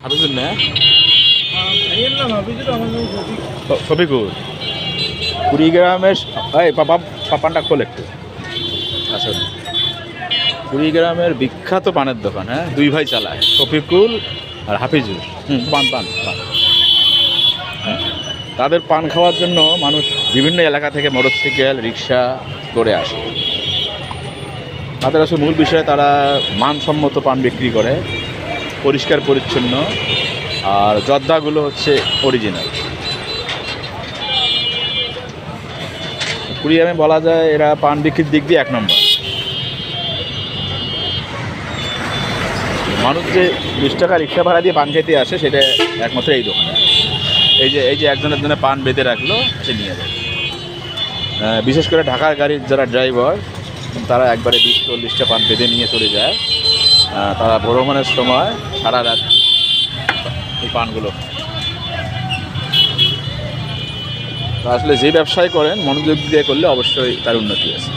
হাফিজুর না শফিকুর কুড়িগ্রামের এই পানটা খোল একটু। আচ্ছা, কুড়িগ্রামের বিখ্যাত পানের দোকান, হ্যাঁ, দুই ভাই চালায়, শফিকুল আর হাফিজুর। পান পান পান। হ্যাঁ, তাদের পান খাওয়ার জন্য মানুষ বিভিন্ন এলাকা থেকে মোটরসাইকেল রিক্সা করে আসে। তাদের আসলে মূল বিষয় তারা মানসম্মত পান বিক্রি করে, পরিষ্কার পরিচ্ছন্ন, আর জর্দাগুলো হচ্ছে অরিজিনাল। কুড়িগ্রামে বলা যায় এরা পান বিক্রির দিক দিয়ে 1 নম্বর। মানুষ যে 20 টাকা রিক্সা ভাড়া দিয়ে পান খেতে আসে সেটা একমাত্র এই দোকানে। এই যে একজনের জন্য পান বেঁধে রাখলো, সে নিয়ে যায়। বিশেষ করে ঢাকার গাড়ির যারা ড্রাইভার তারা একবারে 20-40টা পান বেঁধে নিয়ে চলে যায়। তারা ভ্রমণের সময় সারা রাত এই পানগুলো। আসলে যে ব্যবসায় করেন মনোযোগ দিয়ে করলে অবশ্যই তার উন্নতি আছে।